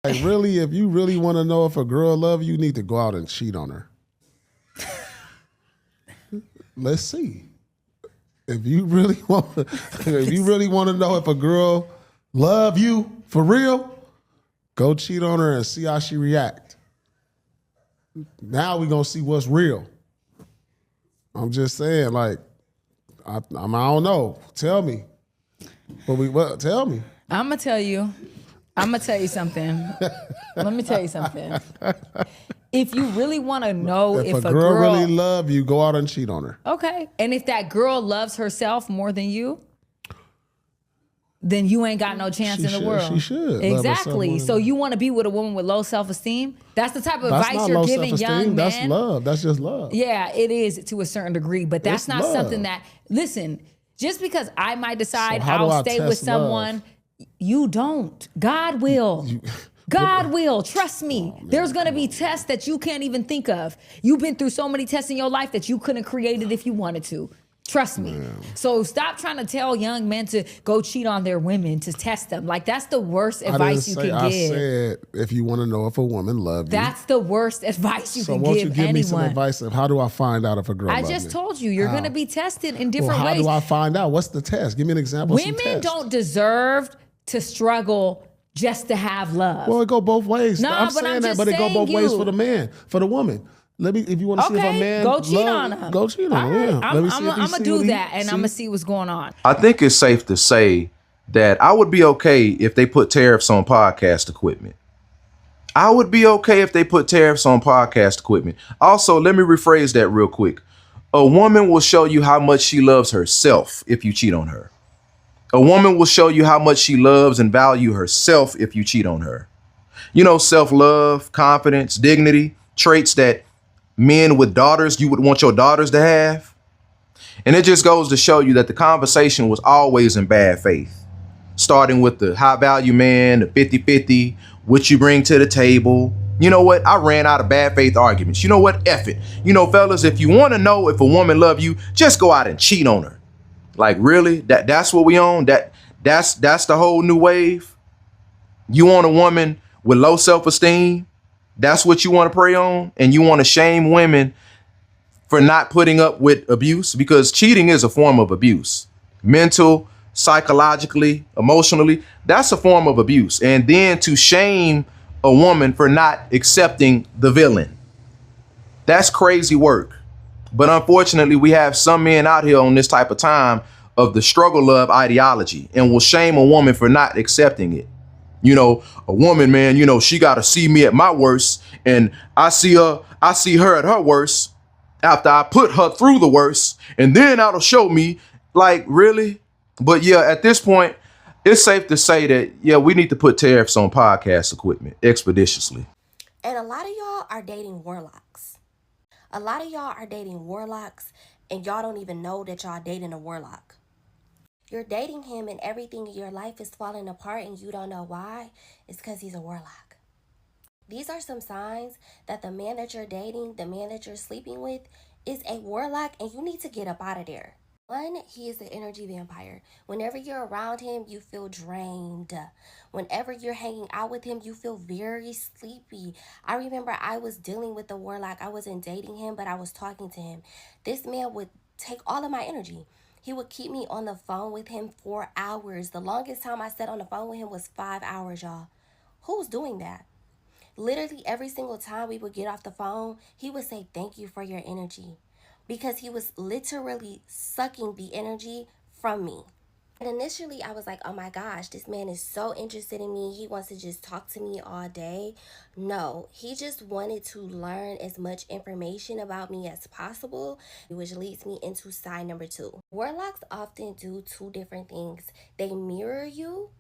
Like, really, if you really want to know if a girl love you, you need to go out and cheat on her. Let's see. If you really want to know if a girl love you for real, go cheat on her and see how she react. Now we gonna see what's real. I'm just saying, like, I don't know. Tell me. Tell me. I'm gonna tell you something. Let me tell you something. If you really want to know if a girl really love you, go out and cheat on her. Okay. And if that girl loves herself more than you, then you ain't got no chance in the world. She should. Exactly. So you want to be with a woman with low self-esteem? That's the type of advice you're giving young men. That's love. That's just love. Yeah, it is to a certain degree, but that's not something that, listen, just because I might decide I'll stay with someone, you don't. God will. God will. Trust me. There's going to be tests that you can't even think of. You've been through so many tests in your life that you couldn't create it if you wanted to. Trust me. Man. So stop trying to tell young men to go cheat on their women to test them. Like, that's the worst advice you can give. I said, if you want to know if a woman loves you. That's the worst advice you can give anyone. So won't you give me some advice of how do I find out if a girl loves me? I just told you, you're going to be tested in different ways. How do I find out? What's the test? Give me an example of some test. Women don't deserve to struggle just to have love. Well, it go both ways. No, I'm saying that, but it go both ways for the man, for the woman. If you want to see if a man go cheat on her. Go cheat on her. Yeah. I'm gonna do that, and I'm gonna see what's going on. I think it's safe to say that I would be okay if they put tariffs on podcast equipment. I would be okay if they put tariffs on podcast equipment. Also, let me rephrase that real quick. A woman will show you how much she loves herself if you cheat on her. A woman will show you how much she loves and value herself if you cheat on her. You know, self-love, confidence, dignity, traits that men with daughters, you would want your daughters to have. And it just goes to show you that the conversation was always in bad faith. Starting with the high value man, the 50-50, what you bring to the table. You know what? I ran out of bad faith arguments. You know what? F it. You know, fellas, if you want to know if a woman love you, just go out and cheat on her. Like, really? That's what we on? That's the whole new wave? You want a woman with low self-esteem? That's what you want to prey on? And you want to shame women for not putting up with abuse? Because cheating is a form of abuse. Mental, psychologically, emotionally, that's a form of abuse. And then to shame a woman for not accepting the villain, that's crazy work. But unfortunately, we have some men out here on this type of time of the struggle love ideology and will shame a woman for not accepting it. You know, a woman, man, you know, she got to see me at my worst, and I see her at her worst after I put her through the worst, and then that'll show me, like, really? But yeah, at this point, it's safe to say that, yeah, we need to put tariffs on podcast equipment expeditiously. And a lot of y'all are dating warlocks. A lot of y'all are dating warlocks, and y'all don't even know that y'all dating a warlock. You're dating him and everything in your life is falling apart and you don't know why. It's because he's a warlock. These are some signs that the man that you're dating, the man that you're sleeping with, is a warlock, and you need to get up out of there. One, he is the energy vampire. Whenever you're around him, you feel drained. Whenever you're hanging out with him, you feel very sleepy. I remember I was dealing with the warlock. I wasn't dating him, but I was talking to him. This man would take all of my energy. He would keep me on the phone with him for hours. The longest time I sat on the phone with him was 5 hours, y'all. Who's doing that? Literally every single time we would get off the phone, he would say, "Thank you for your energy." Because he was literally sucking the energy from me. And initially I was like, oh my gosh, this man is so interested in me. He wants to just talk to me all day. No, he just wanted to learn as much information about me as possible, which leads me into sign number 2. Warlocks often do 2 different things. They mirror you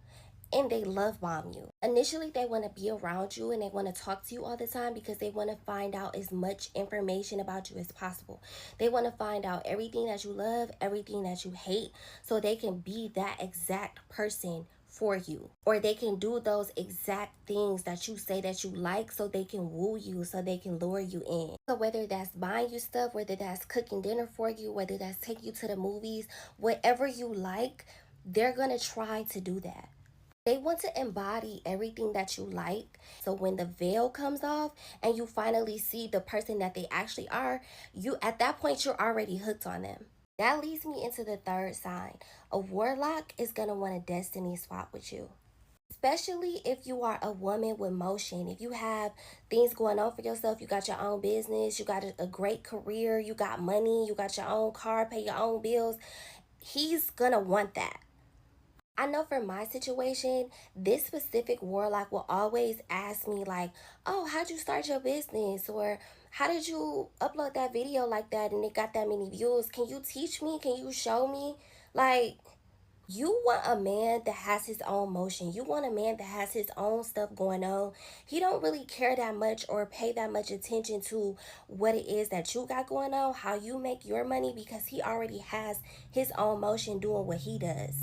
and they love bomb you. Initially, they want to be around you and they want to talk to you all the time because they want to find out as much information about you as possible. They want to find out everything that you love, everything that you hate, so they can be that exact person for you. Or they can do those exact things that you say that you like so they can woo you, so they can lure you in. So whether that's buying you stuff, whether that's cooking dinner for you, whether that's taking you to the movies, whatever you like, they're going to try to do that. They want to embody everything that you like. So when the veil comes off and you finally see the person that they actually are, you at that point you're already hooked on them. That leads me into the third sign. A warlock is going to want a destiny swap with you. Especially if you are a woman with motion, if you have things going on for yourself, you got your own business, you got a great career, you got money, you got your own car, pay your own bills, he's gonna want that. I know for my situation, this specific warlock will always ask me like, oh, how'd you start your business? Or how did you upload that video like that and it got that many views? Can you teach me? Can you show me? Like, you want a man that has his own motion. You want a man that has his own stuff going on. He don't really care that much or pay that much attention to what it is that you got going on, how you make your money, because he already has his own motion doing what he does.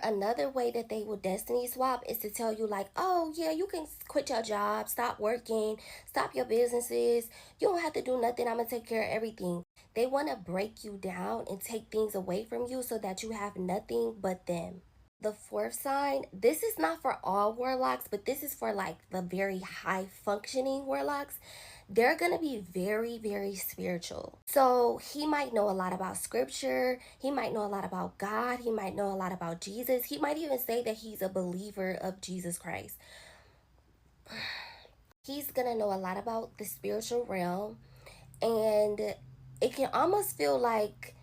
Another way that they will destiny swap is to tell you like, oh yeah, you can quit your job, stop working, stop your businesses. You don't have to do nothing. I'm gonna take care of everything. They want to break you down and take things away from you so that you have nothing but them. The fourth sign, this is not for all warlocks, but this is for like the very high functioning warlocks. They're going to be very, very spiritual. So he might know a lot about scripture. He might know a lot about God. He might know a lot about Jesus. He might even say that he's a believer of Jesus Christ. He's going to know a lot about the spiritual realm. And it can almost feel like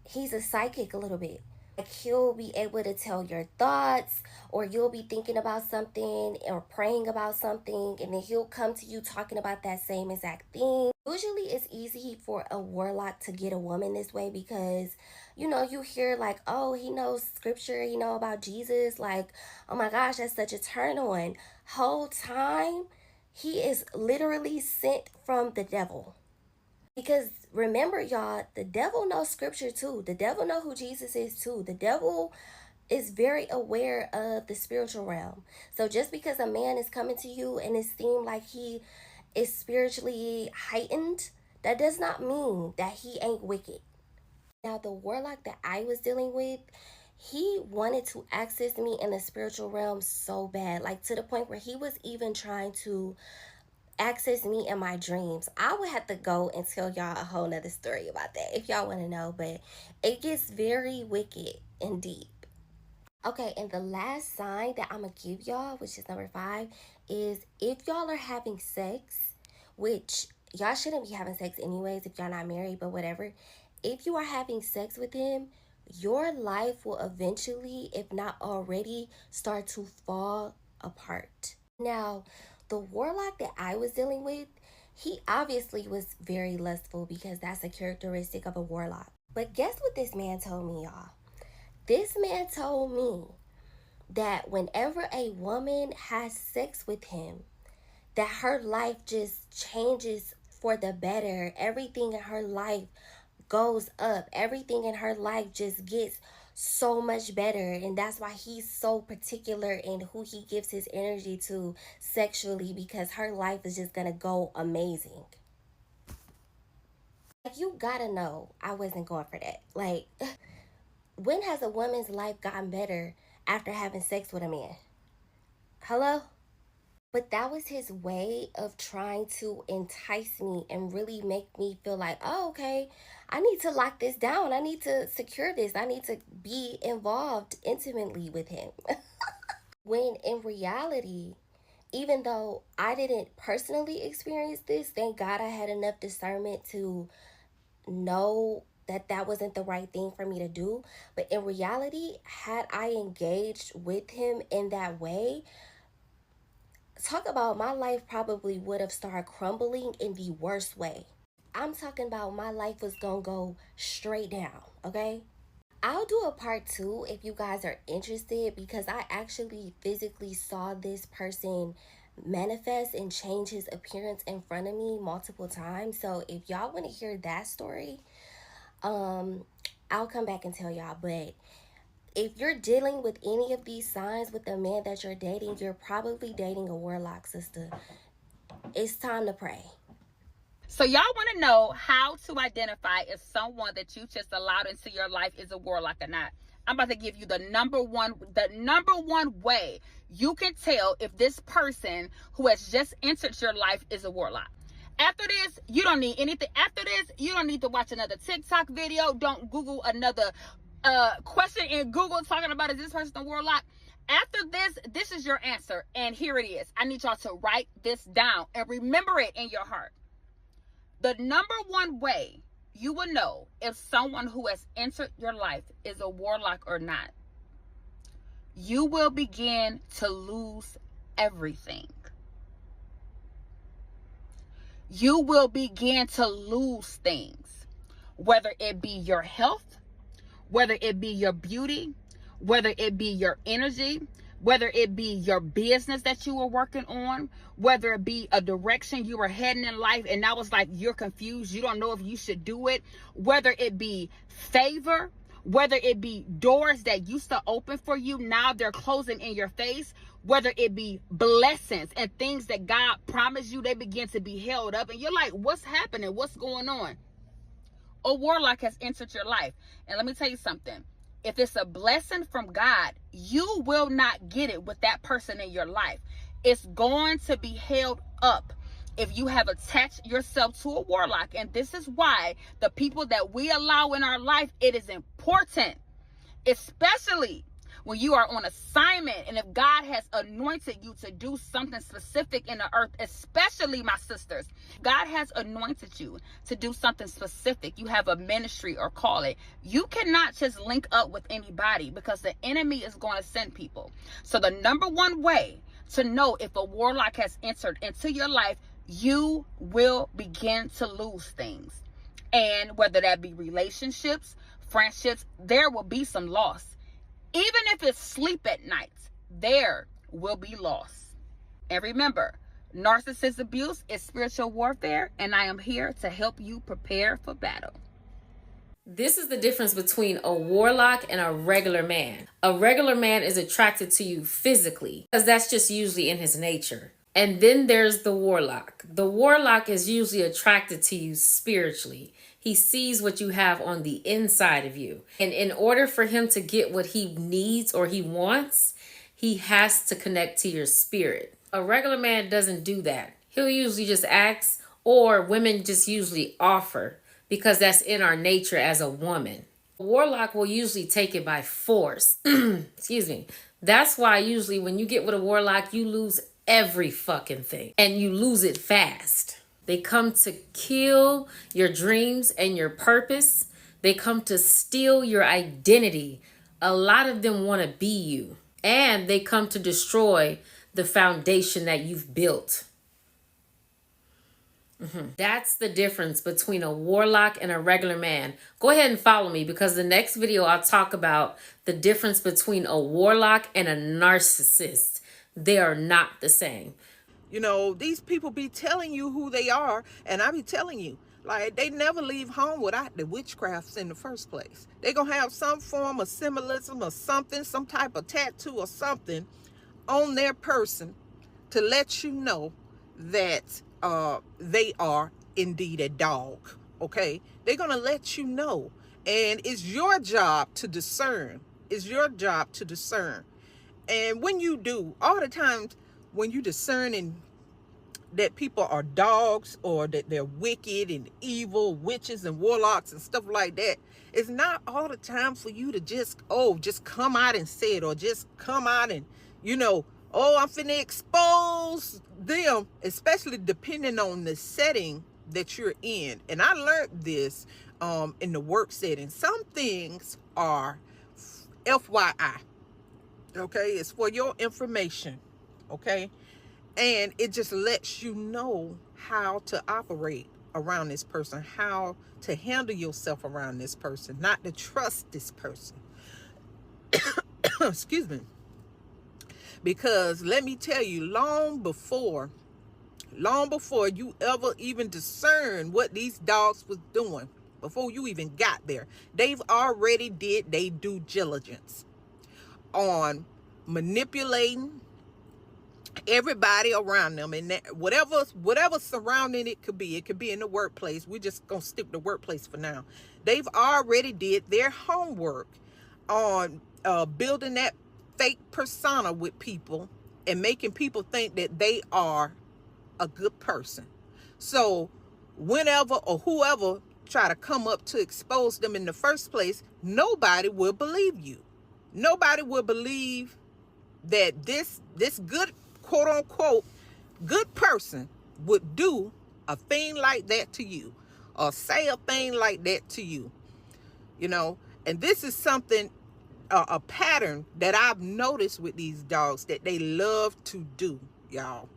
he's a psychic a little bit. Like he'll be able to tell your thoughts, or you'll be thinking about something or praying about something, and then he'll come to you talking about that same exact thing. Usually it's easy for a warlock to get a woman this way because, you know, you hear like, oh, he knows scripture, he know about Jesus. Like, oh my gosh, that's such a turn on. Whole time, he is literally sent from the devil. Because remember, y'all, the devil knows scripture too. The devil knows who Jesus is too. The devil is very aware of the spiritual realm. So just because a man is coming to you and it seems like he is spiritually heightened, that does not mean that he ain't wicked. Now, the warlock that I was dealing with, he wanted to access me in the spiritual realm so bad, like to the point where he was even trying to access me in my dreams. I would have to go and tell y'all a whole nother story about that if y'all want to know, but it gets very wicked and deep. Okay, and the last sign that I'm gonna give y'all, which is number 5, is if y'all are having sex, which y'all shouldn't be having sex anyways if y'all not married, but whatever. If you are having sex with him, your life will eventually, if not already, start to fall apart. Now, the warlock that I was dealing with, he obviously was very lustful because that's a characteristic of a warlock. But guess what this man told me, y'all? This man told me that whenever a woman has sex with him, that her life just changes for the better. Everything in her life goes up. Everything in her life just gets so much better, and that's why he's so particular in who he gives his energy to sexually, because her life is just gonna go amazing. Like, you gotta know I wasn't going for that. Like, when has a woman's life gotten better after having sex with a man? Hello? But that was his way of trying to entice me and really make me feel like, oh, okay, I need to lock this down. I need to secure this. I need to be involved intimately with him. When in reality, even though I didn't personally experience this, thank God I had enough discernment to know that that wasn't the right thing for me to do. But in reality, had I engaged with him in that way, talk about my life probably would have started crumbling in the worst way. I'm talking about my life was gonna go straight down, okay? I'll do a part 2 if you guys are interested, because I actually physically saw this person manifest and change his appearance in front of me multiple times. So if y'all want to hear that story, I'll come back and tell y'all. But if you're dealing with any of these signs with the man that you're dating, you're probably dating a warlock, sister. It's time to pray. So y'all want to know how to identify if someone that you just allowed into your life is a warlock or not. I'm about to give you the number one way you can tell if this person who has just entered your life is a warlock. After this, you don't need anything. After this, you don't need to watch another TikTok video. Don't Google another question in Google talking about, is this person a warlock? After this is your answer. And here it is. I need y'all to write this down and remember it in your heart. The number one way you will know if someone who has entered your life is a warlock or not, you will begin to lose everything. You will begin to lose things, whether it be your health, whether it be your beauty, whether it be your energy, whether it be your business that you were working on, whether it be a direction you were heading in life and now it's like you're confused, you don't know if you should do it, whether it be favor, whether it be doors that used to open for you, now they're closing in your face, whether it be blessings and things that God promised you, they begin to be held up and you're like, what's happening? What's going on? A warlock has entered your life. And let me tell you something. If it's a blessing from God, you will not get it with that person in your life. It's going to be held up if you have attached yourself to a warlock. And this is why the people that we allow in our life, it is important, especially when you are on assignment and if God has anointed you to do something specific in the earth, especially my sisters, God has anointed you to do something specific. You have a ministry or call it. You cannot just link up with anybody because the enemy is going to send people. So the number one way to know if a warlock has entered into your life, you will begin to lose things. And whether that be relationships, friendships, there will be some loss. Even if it's sleep at night, there will be loss. And remember, narcissist abuse is spiritual warfare, and I am here to help you prepare for battle. This is the difference between a warlock and a regular man. A regular man is attracted to you physically, because that's just usually in his nature. And then there's the warlock. The warlock is usually attracted to you spiritually. He sees what you have on the inside of you. And in order for him to get what he needs or he wants, he has to connect to your spirit. A regular man doesn't do that. He'll usually just ask, or women just usually offer, because that's in our nature as a woman. A warlock will usually take it by force. Excuse me. That's why usually when you get with a warlock, you lose every fucking thing. And you lose it fast. They come to kill your dreams and your purpose. They come to steal your identity. A lot of them want to be you. And they come to destroy the foundation that you've built. That's the difference between a warlock and a regular man. Go ahead and follow me because the next video I'll talk about the difference between a warlock and a narcissist. They are not the same. You know, these people be telling you who they are, and I be telling you, like, they never leave home without the witchcrafts in the first place. They gonna have some form of symbolism or something, some type of tattoo or something on their person to let you know that they are indeed a dog, okay? They're gonna let you know, and it's your job to discern. It's your job to discern. And when you do, all the times when you discerning that people are dogs or that they're wicked and evil, witches and warlocks and stuff like that, it's not all the time for you to just come out and say it, or just come out and, you know, oh, I'm finna expose them, especially depending on the setting that you're in. And I learned this in the work setting. Some things are FYI, okay? It's for your information, okay? And it just lets you know how to operate around this person, how to handle yourself around this person, not to trust this person. Excuse me. Because let me tell you, long before you ever even discern what these dogs was doing, before you even got there, they've already did their due diligence on manipulating everybody around them, and that whatever surrounding it could be in the workplace. We're just gonna stick to workplace for now. They've already did their homework on building that fake persona with people and making people think that they are a good person. So whenever or whoever try to come up to expose them in the first place, nobody will believe you. Nobody will believe that this good, quote unquote, good person would do a thing like that to you or say a thing like that to you, you know. And this is something, a pattern that I've noticed with these dogs that they love to do, y'all.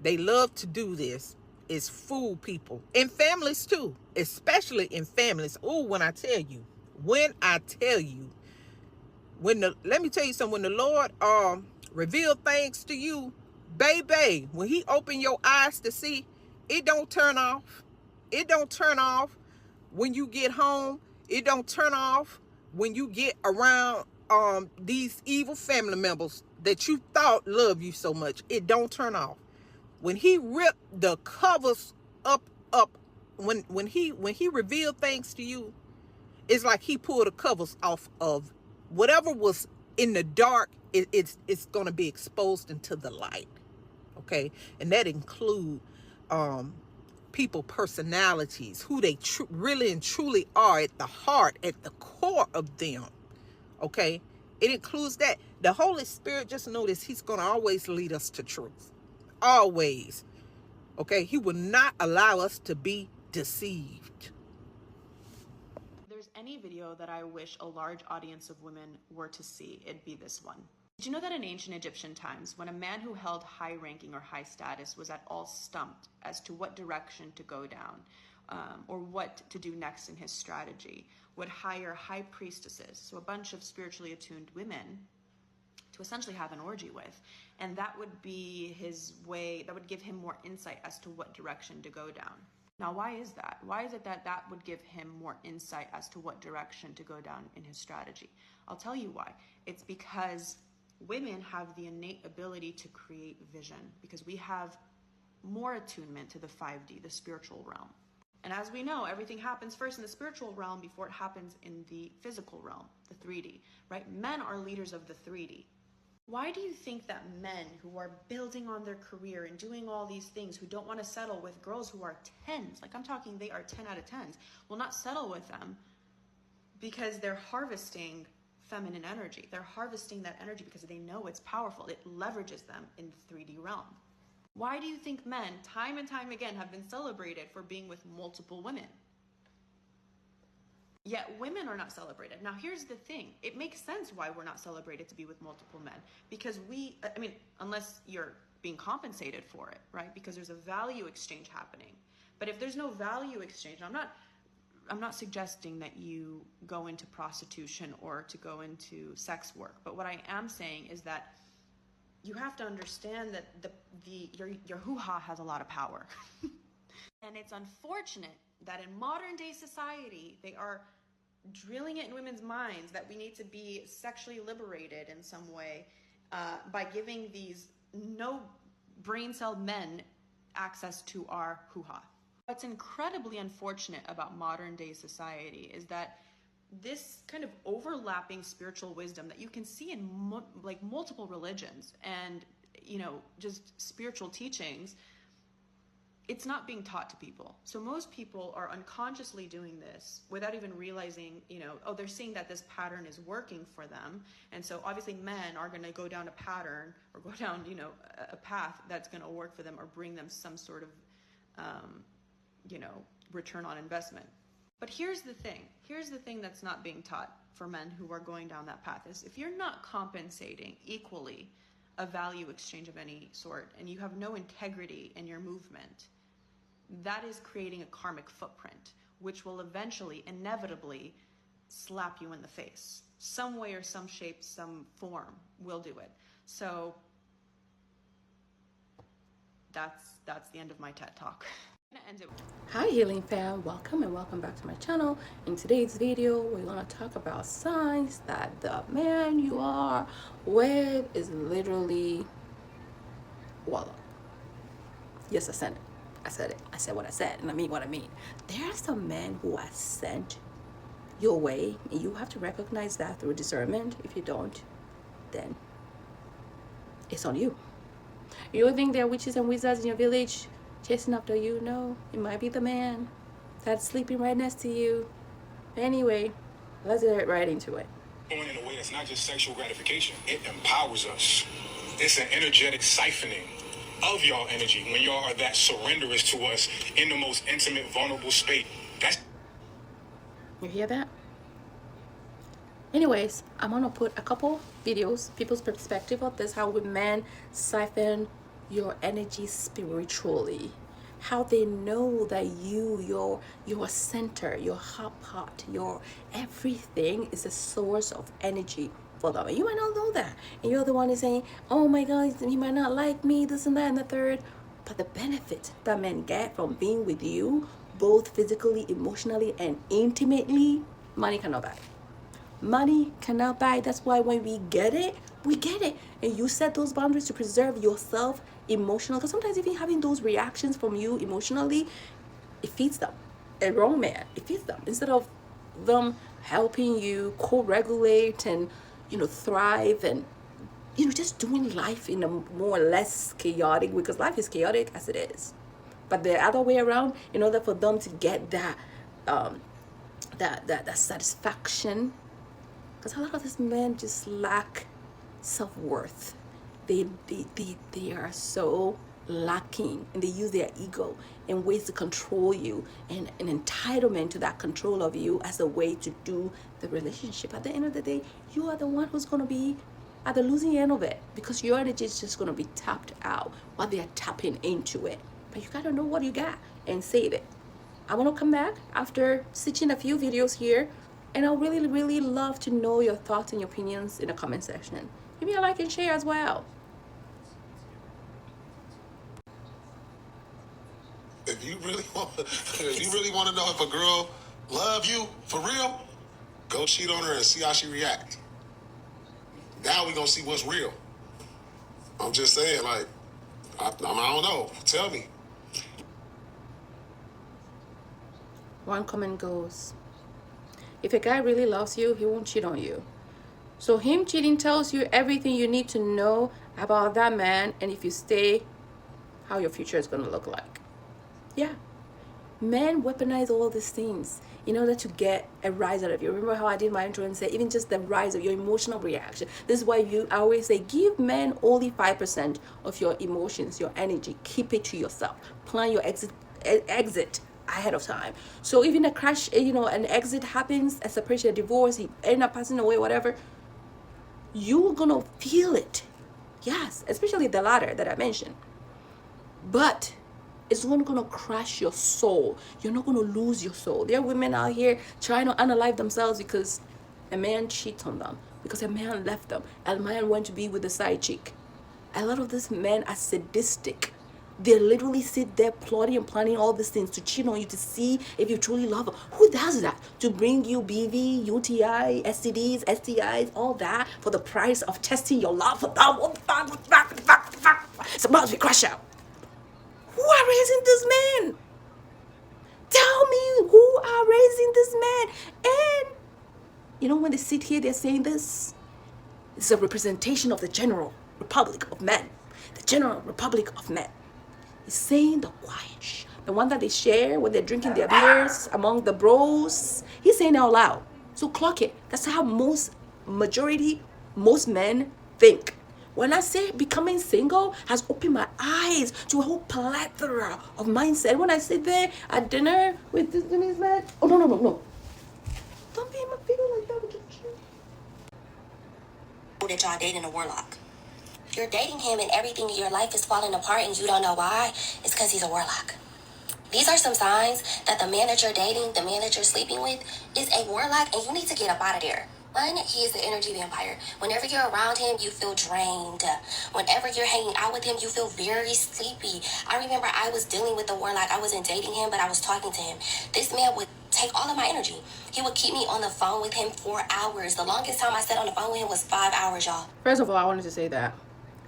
They love to do this, is fool people. In families too, especially in families. Oh, when I tell you, let me tell you something, when the Lord reveal things to you, baby, when he open your eyes to see, it don't turn off. It don't turn off when you get home. It don't turn off when you get around these evil family members that you thought love you so much. It don't turn off. When he ripped the covers up, when he revealed things to you, it's like he pulled the covers off of whatever was in the dark. It's going to be exposed into the light. Okay, and that include people personalities, who they really and truly are at the heart, at the core of them. Okay, it includes that. The Holy Spirit, just notice, he's going to always lead us to truth. Always. Okay, he will not allow us to be deceived. If there's any video that I wish a large audience of women were to see, it'd be this one. Did you know that in ancient Egyptian times, when a man who held high ranking or high status was at all stumped as to what direction to go down or what to do next in his strategy, would hire high priestesses, so a bunch of spiritually attuned women, to essentially have an orgy with, and that would be his way, that would give him more insight as to what direction to go down. Now, why is that? Why is it that that would give him more insight as to what direction to go down in his strategy? I'll tell you why. It's because women have the innate ability to create vision, because we have more attunement to the 5D, the spiritual realm. And as we know, everything happens first in the spiritual realm before it happens in the physical realm, the 3D, right? Men are leaders of the 3D. Why do you think that men who are building on their career and doing all these things, who don't want to settle with girls who are 10s, like I'm talking they are 10 out of 10s, will not settle with them? Because they're harvesting feminine energy. They're harvesting that energy because they know it's powerful. It leverages them in the 3D realm. Why do you think men, time and time again, have been celebrated for being with multiple women? Yet women are not celebrated. Now, here's the thing. It makes sense why we're not celebrated to be with multiple men. Because unless you're being compensated for it, right? Because there's a value exchange happening. But if there's no value exchange, I'm not suggesting that you go into prostitution or to go into sex work. But what I am saying is that you have to understand that your hoo-ha has a lot of power. And it's unfortunate that in modern day society, they are drilling it in women's minds that we need to be sexually liberated in some way by giving these no brain cell men access to our hoo-ha. What's incredibly unfortunate about modern day society is that this kind of overlapping spiritual wisdom that you can see in multiple religions and, just spiritual teachings, it's not being taught to people. So most people are unconsciously doing this without even realizing, they're seeing that this pattern is working for them. And so obviously men are going to go down a pattern or go down, a path that's going to work for them or bring them some sort of, return on investment. But here's the thing that's not being taught for men who are going down that path is if you're not compensating equally a value exchange of any sort and you have no integrity in your movement, that is creating a karmic footprint, which will eventually, inevitably, slap you in the face. Some way or some shape, some form will do it. So that's the end of my TED Talk. Hi healing fam, welcome and welcome back to my channel. In today's video we're going to talk about signs that the man you are with is literally Warlock. Yes, I said it. I said what I said, and I mean what I mean. There are some men who are sent your way, and you have to recognize that through discernment. If you don't, then it's on you. You don't think there are witches and wizards in your village chasing after you? No, it might be the man that's sleeping right next to you. Anyway, let's get right into it. Going in a way that's not just sexual gratification, it empowers us. It's an energetic siphoning of y'all energy when y'all are that surrenderous to us in the most intimate, vulnerable state. That's You hear that? Anyways, I'm gonna put a couple videos, people's perspective of this, how men siphon your energy spiritually, how they know that your center, your hot pot, your everything is a source of energy for them. And you might not know that, and you're the one who's saying, oh my God, he might not like me, this and that and the third. But the benefit that men get from being with you, both physically, emotionally, and intimately, money cannot buy. Money cannot buy. That's why when we get it, we get it. And you set those boundaries to preserve yourself emotionally. Because sometimes even having those reactions from you emotionally, it feeds them. A wrong man, it feeds them. Instead of them helping you co-regulate and, thrive and, just doing life in a more or less chaotic, because life is chaotic as it is. But the other way around, in order for them to get that satisfaction, because a lot of these men just lack self-worth. They are so lacking, and they use their ego in ways to control you, and an entitlement to that control of you as a way to do the relationship. At the end of the day, you are the one who's going to be at the losing end of it, because your energy is just going to be tapped out while they are tapping into it. But you got to know what you got and save it. I want to come back after stitching a few videos here, and I'll really, really love to know your thoughts and your opinions in the comment section. Give me a like and share as well. If you really want to know if a girl love you for real, go cheat on her and see how she react. Now we gonna see what's real. I'm just saying, like, I don't know. Tell me. One comment goes, if a guy really loves you, he won't cheat on you. So him cheating tells you everything you need to know about that man, and if you stay, how your future is going to look like. Yeah. Men weaponize all these things in order to get a rise out of you. Remember how I did my intro and said, even just the rise of your emotional reaction. This is why I always say, give men only 5% of your emotions, your energy. Keep it to yourself. Plan your exit ahead of time. So even a crash, an exit happens, a separation, a divorce, he end up passing away, whatever, you're gonna feel it. Yes, especially the latter that I mentioned. But it's not gonna crash your soul. You're not gonna lose your soul. There are women out here trying to unalive themselves because a man cheats on them, because a man left them, a man went to be with a side chick. A lot of these men are sadistic. They literally sit there plotting and planning all these things to cheat on you, to see if you truly love them. Who does that? To bring you BV, UTI, STDs, STIs, all that for the price of testing your love for them. What the fuck? It's about to crash out. Who are raising this man? Tell me who are raising this man. And when they sit here, they're saying this. It's a representation of the general republic of men. The general republic of men. He's saying the quiet shh. The one that they share when they're drinking their beers among the bros. He's saying it out loud. So clock it. That's how most men think. When I say becoming single has opened my eyes to a whole plethora of mindset. When I sit there at dinner with this man, oh no. Don't be in my video like that with your shit. That y'all dating a warlock. You're dating him and everything in your life is falling apart and you don't know why. It's because he's a warlock. These are some signs that the man that you're dating, the man that you're sleeping with, is a warlock, and you need to get up out of there. One, he is the energy vampire. Whenever you're around him, you feel drained. Whenever you're hanging out with him, you feel very sleepy. I remember I was dealing with a warlock. I wasn't dating him, but I was talking to him. This man would take all of my energy. He would keep me on the phone with him for hours. The longest time I sat on the phone with him was 5 hours, y'all. First of all, I wanted to say that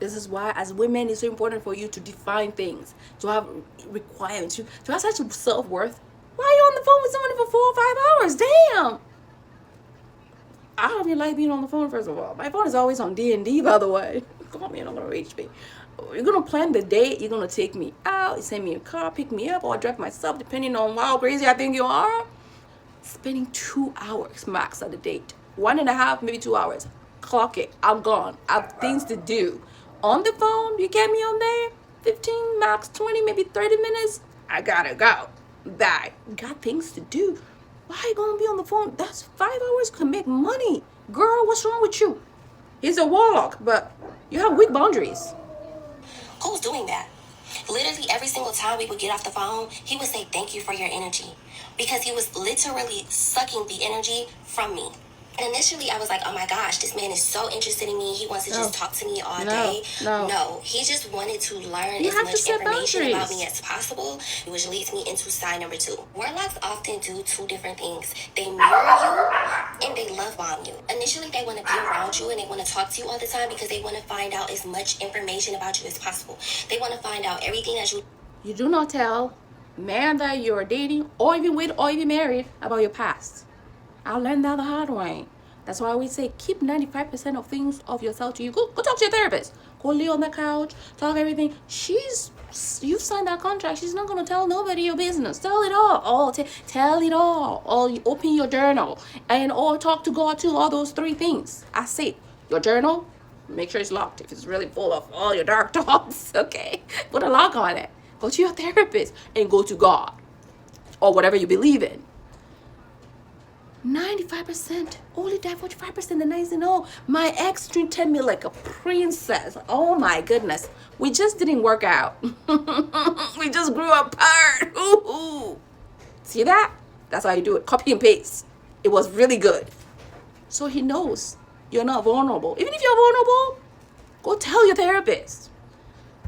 this is why, as women, it's so important for you to define things, to have requirements, to have such self-worth. Why are you on the phone with someone for 4 or 5 hours? Damn! I don't even like being on the phone, first of all. My phone is always on D&D, by the way. Call me, you're not going to reach me. You're going to plan the date. You're going to take me out. You send me a car, pick me up, or I drive myself, depending on how crazy I think you are. Spending 2 hours max at the date. 1.5, maybe 2 hours. Clock it. I'm gone. I have things to do. On the phone, you get me on there, 15, max 20, maybe 30 minutes. I gotta go. Bye. Got things to do. Why are you gonna be on the phone? That's 5 hours can make money. Girl, what's wrong with you? He's a warlock, but you have weak boundaries. Who's doing that? Literally every single time we would get off the phone, he would say, thank you for your energy. Because he was literally sucking the energy from me. And initially I was like, oh my gosh, this man is so interested in me. He wants to just talk to me all day. No, he just wanted to learn as much information about me as possible, which leads me into side number 2. Warlocks often do 2 different things. They mirror you and they love bomb you. Initially, they want to be around you and they want to talk to you all the time because they want to find out as much information about you as possible. They want to find out everything that you... You do not tell man that you're dating or even with or even married about your past. I learned that the hard way. That's why I always say keep 95% of things of yourself to you. Go talk to your therapist. Go lay on the couch, talk everything. You signed that contract. She's not gonna tell nobody your business. Tell it all. Tell it all. Or you open your journal and or talk to God too. All those 3 things. I say your journal. Make sure it's locked. If it's really full of all your dark thoughts, okay, put a lock on it. Go to your therapist and go to God or whatever you believe in. 95%, only that 45%, the nice and all. My ex treated me like a princess. Oh my goodness. We just didn't work out. We just grew apart. Ooh. See that? That's how you do it. Copy and paste. It was really good. So he knows you're not vulnerable. Even if you're vulnerable, go tell your therapist.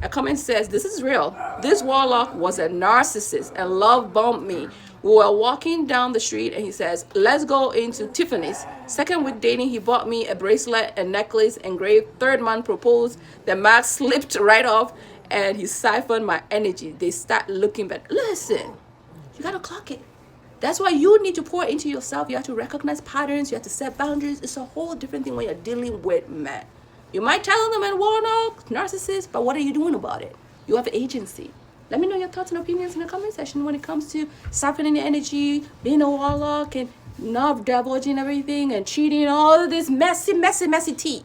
A comment says, this is real. This warlock was a narcissist and love bombed me. We were walking down the street and he says, let's go into Tiffany's. Second week dating, he bought me a bracelet, a necklace, engraved. Third month proposed. The mask slipped right off and he siphoned my energy. They start looking back. Listen, you gotta clock it. That's why you need to pour into yourself. You have to recognize patterns. You have to set boundaries. It's a whole different thing when you're dealing with men. You might tell them in warlock, narcissist, but what are you doing about it? You have agency. Let me know your thoughts and opinions in the comment section when it comes to softening your energy, being a warlock, and not divulging everything and cheating, all of this messy tea.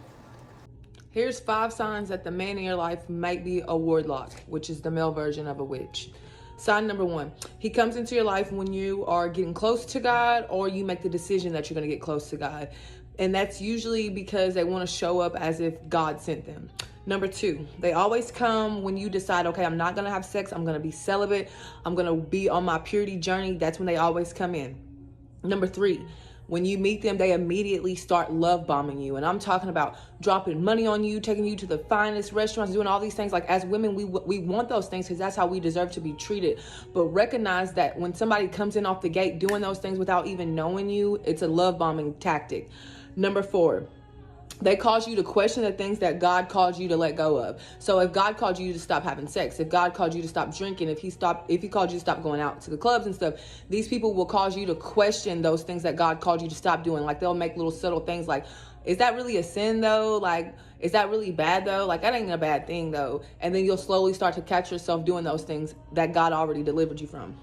Here's 5 signs that the man in your life might be a warlock, which is the male version of a witch. Sign number 1, he comes into your life when you are getting close to God or you make the decision that you're going to get close to God. And that's usually because they want to show up as if God sent them. Number 2, they always come when you decide, okay, I'm not going to have sex. I'm going to be celibate. I'm going to be on my purity journey. That's when they always come in. Number 3, when you meet them, they immediately start love bombing you. And I'm talking about dropping money on you, taking you to the finest restaurants, doing all these things. Like as women, we want those things because that's how we deserve to be treated. But recognize that when somebody comes in off the gate doing those things without even knowing you, it's a love bombing tactic. Number 4, they cause you to question the things that God called you to let go of. So if God called you to stop having sex, if God called you to stop drinking, if he called you to stop going out to the clubs and stuff, these people will cause you to question those things that God called you to stop doing. Like they'll make little subtle things like, is that really a sin though? Like, is that really bad though? Like that ain't a bad thing though. And then you'll slowly start to catch yourself doing those things that God already delivered you from.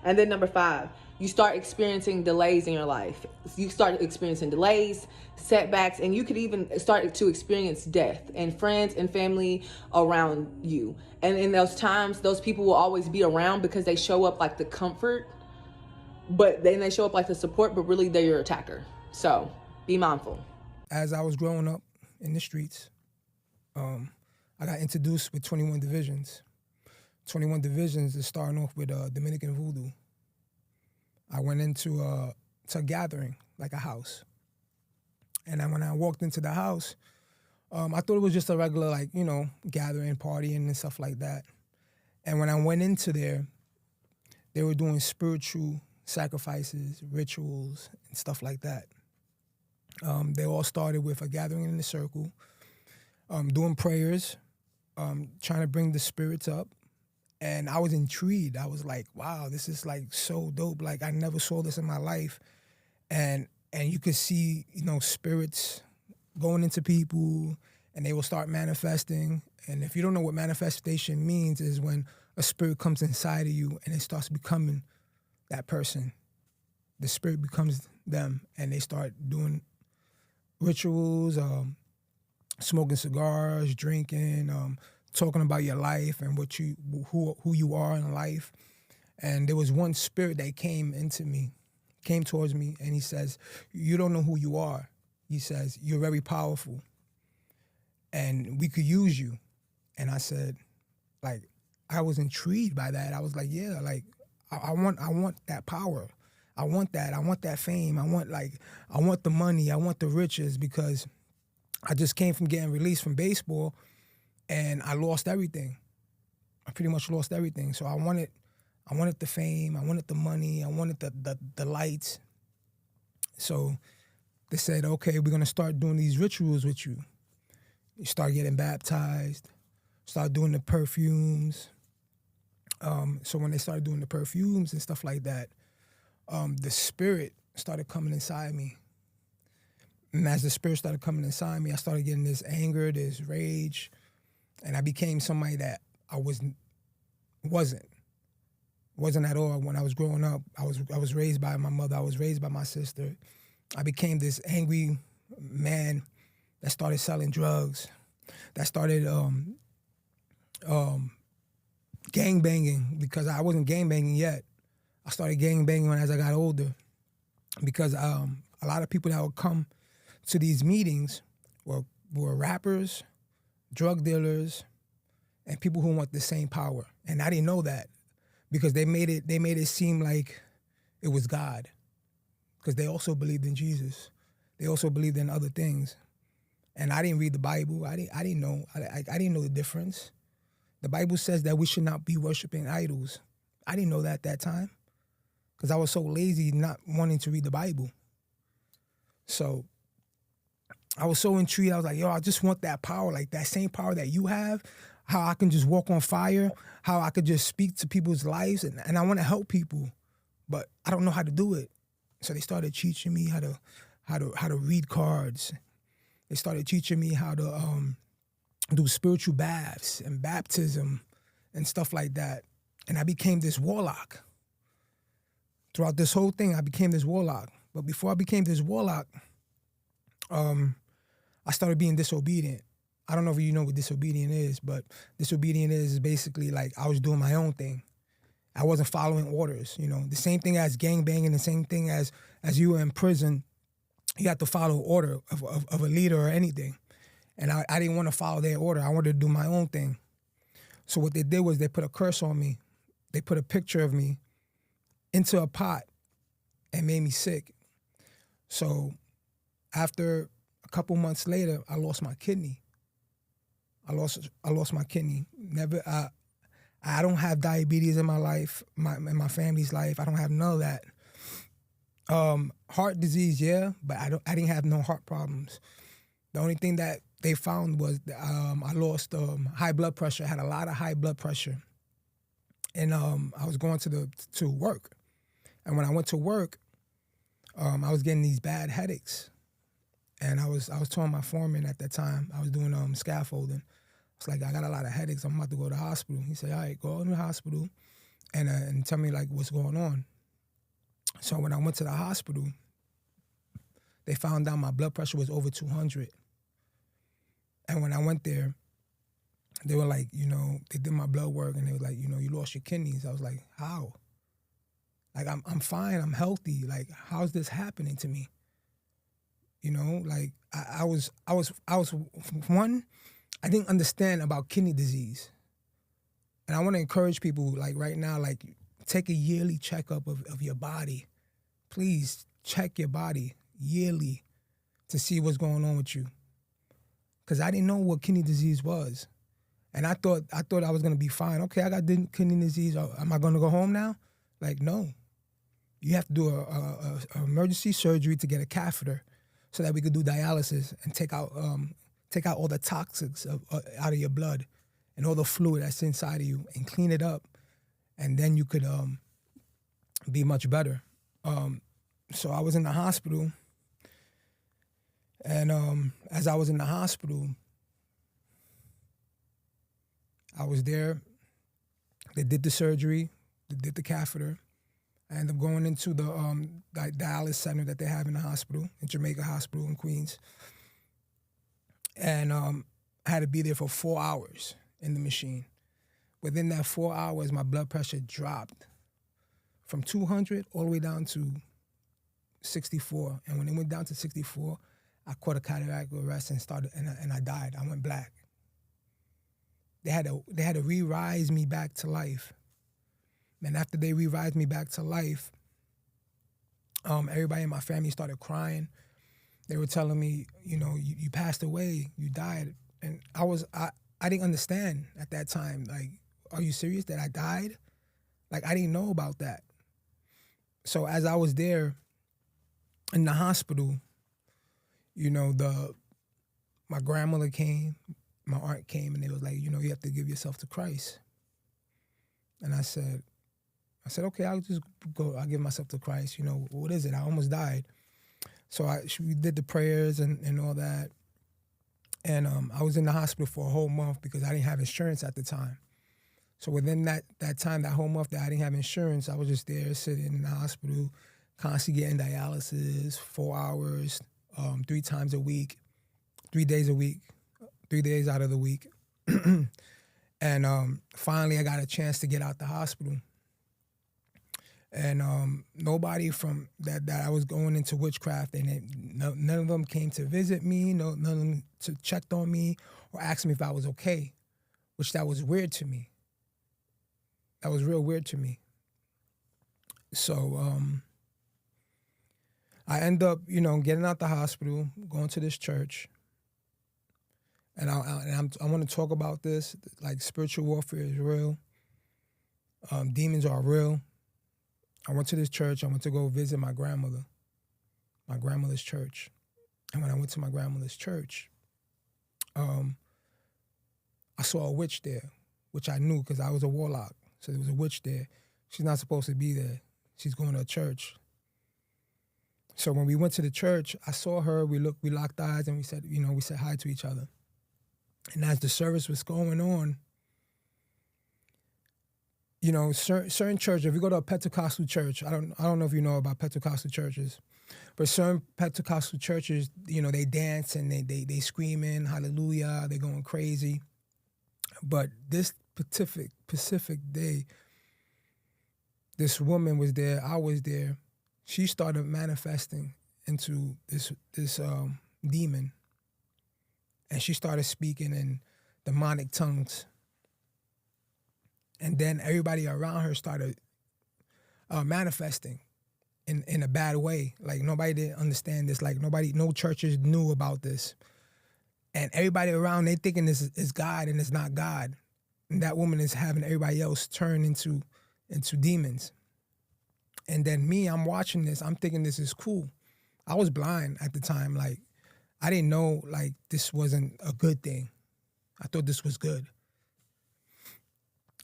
And then number 5, you start experiencing delays in your life. You start experiencing delays, setbacks, and you could even start to experience death and friends and family around you. And in those times, those people will always be around because they show up like the comfort, but then they show up like the support, but really they're your attacker. So be mindful. As I was growing up in the streets, I got introduced with 21 divisions. 21 divisions is starting off with Dominican voodoo. I went into a gathering, like a house. And then when I walked into the house, I thought it was just a regular, like, you know, gathering, partying and stuff like that. And when I went into there, they were doing spiritual sacrifices, rituals, and stuff like that. They all started with a gathering in a circle, doing prayers, trying to bring the spirits up. And I was intrigued. I was like, wow, this is like so dope. Like I never saw this in my life. And and you could see, spirits going into people, and they will start manifesting. And if you don't know what manifestation means, is when a spirit comes inside of you and it starts becoming that person. The spirit becomes them, and they start doing rituals, smoking cigars, drinking, talking about your life and who you are in life. And there was one spirit that came towards me, and he says, "You don't know who you are." He says, "You're very powerful, and we could use you." And I said, I was intrigued by that. I was like, yeah, I want that power. I want that. I want that fame. I want the money. I want the riches, because I just came from getting released from baseball, and I lost everything. I pretty much lost everything. So I wanted the fame. I wanted the money. I wanted the lights. So they said, okay, we're going to start doing these rituals with you. You start getting baptized, start doing the perfumes. So when they started doing the perfumes and stuff like that, the spirit started coming inside me. And as the spirit started coming inside me, I started getting this anger, this rage, and I became somebody that I wasn't at all. When I was growing up, I was raised by my mother. I was raised by my sister. I became this angry man that started selling drugs, that started gang banging, because I wasn't gang banging yet. I started gang banging as I got older, because a lot of people that would come to these meetings were rappers, drug dealers, and people who want the same power. And I didn't know that, because they made it seem like it was God, because they also believed in Jesus. They also believed in other things. And I didn't read the Bible. I didn't know the difference. The Bible says that we should not be worshiping idols. I didn't know that at that time, because I was so lazy not wanting to read the Bible. So I was so intrigued. I was like, yo, I just want that power, like that same power that you have, how I can just walk on fire, how I could just speak to people's lives, and I want to help people, but I don't know how to do it. So they started teaching me how to read cards. They started teaching me how to do spiritual baths and baptism and stuff like that. And I became this warlock. Throughout this whole thing, I became this warlock. But before I became this warlock, I started being disobedient. I don't know if you know what disobedient is, but disobedient is basically like I was doing my own thing. I wasn't following orders, The same thing as gangbanging, the same thing as you were in prison, you have to follow order of a leader or anything. And I didn't want to follow their order. I wanted to do my own thing. So what they did was they put a curse on me. They put a picture of me into a pot and made me sick. So after a couple months later, I lost my kidney. I lost my kidney. I don't have diabetes in my life, in my family's life. I don't have none of that. Heart disease, yeah, but I didn't have no heart problems. The only thing that they found was I lost high blood pressure. I had a lot of high blood pressure, and I was going to work, and when I went to work, I was getting these bad headaches, and I was telling my foreman at that time, I was doing scaffolding. I was like, I got a lot of headaches. I'm about to go to the hospital. He said, all right, go to the hospital and tell me like what's going on. So when I went to the hospital, they found out my blood pressure was over 200. And when I went there, they were like, they did my blood work and they were like, you lost your kidneys. I was like, how? Like, I'm fine, I'm healthy. Like, how's this happening to me? Like I was one, I didn't understand about kidney disease. And I want to encourage people like right now, like take a yearly checkup of your body. Please check your body yearly to see what's going on with you. Because I didn't know what kidney disease was. And I thought I was going to be fine. Okay, I got kidney disease. Am I going to go home now? Like, no. You have to do a emergency surgery to get a catheter so that we could do dialysis and take out all the toxics out of your blood and all the fluid that's inside of you and clean it up. And then you could be much better. So I was in the hospital And as I was in the hospital, I was there. They did the surgery. They did the catheter. I ended up going into the dialysis center that they have in the hospital, in Jamaica Hospital in Queens. And I had to be there for 4 hours in the machine. Within that 4 hours, my blood pressure dropped from 200 all the way down to 64. And when it went down to 64, I caught a cardiac arrest and I died. I went black. They had to re-rise me back to life. And after they re-rised me back to life, everybody in my family started crying. They were telling me, you passed away, you died. And I didn't understand at that time. Like, are you serious that I died? Like, I didn't know about that. So as I was there in the hospital, my grandmother came, my aunt came, and they was like, you have to give yourself to Christ. And I said, okay, I'll just go. I'll give myself to Christ. What is it? I almost died. So we did the prayers and all that. And I was in the hospital for a whole month because I didn't have insurance at the time. So within that time, that whole month that I didn't have insurance, I was just there sitting in the hospital, constantly getting dialysis, 4 hours, 3 times a week, 3 days a week, 3 days out of the week. And finally, I got a chance to get out the hospital. And nobody from that I was going into witchcraft, and none of them came to visit me, none of them checked on me or asked me if I was okay, which that was weird to me. That was real weird to me. So I end up, getting out the hospital, going to this church. And I want to talk about this. Like, spiritual warfare is real. Demons are real. I went to this church. I went to go visit my grandmother's church. And when I went to my grandmother's church, I saw a witch there, which I knew because I was a warlock. So there was a witch there. She's not supposed to be there. She's going to a church. So when we went to the church, I saw her. We locked eyes, and we said hi to each other. And as the service was going on, certain churches, if you go to a Pentecostal church, I don't know if you know about Pentecostal churches, but certain Pentecostal churches, they dance and they screaming, hallelujah, they're going crazy. But this Pacific day, this woman was there, I was there. She started manifesting into this demon. And she started speaking in demonic tongues. And then everybody around her started manifesting in a bad way. Like, nobody didn't understand this. Like, no churches knew about this. And everybody around, they thinking this is God, and it's not God. And that woman is having everybody else turn into demons. And then me, I'm watching this. I'm thinking this is cool. I was blind at the time. Like, I didn't know, like, this wasn't a good thing. I thought this was good.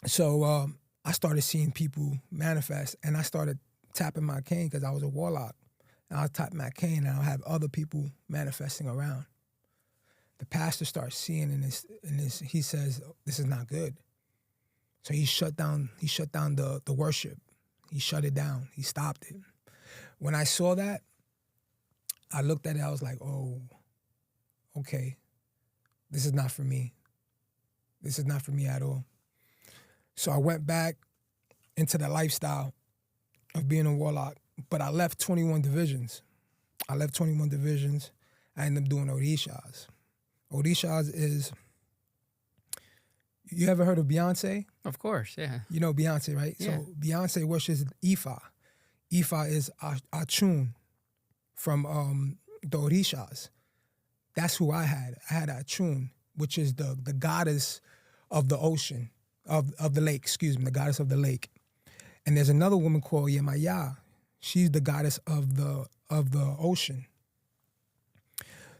So I started seeing people manifest, and I started tapping my cane because I was a warlock. And I'll tap my cane, and I'll have other people manifesting around. The pastor starts seeing in this. He says, this is not good. So he shut down the worship. He shut it down. He stopped it. When I saw that, I looked at it. I was like, oh, okay, this is not for me. This is not for me at all. So I went back into the lifestyle of being a warlock, but I left 21 divisions. I ended up doing Orishas. Orishas is, you ever heard of Beyonce? Of course, yeah. You know Beyonce, right? Yeah. So Beyonce worships Ifa. Ifa is Achun from the Orishas. That's who I had. I had Achun, which is the goddess of the ocean, of the lake, the goddess of the lake. And there's another woman called Yemaya. She's the goddess of the ocean.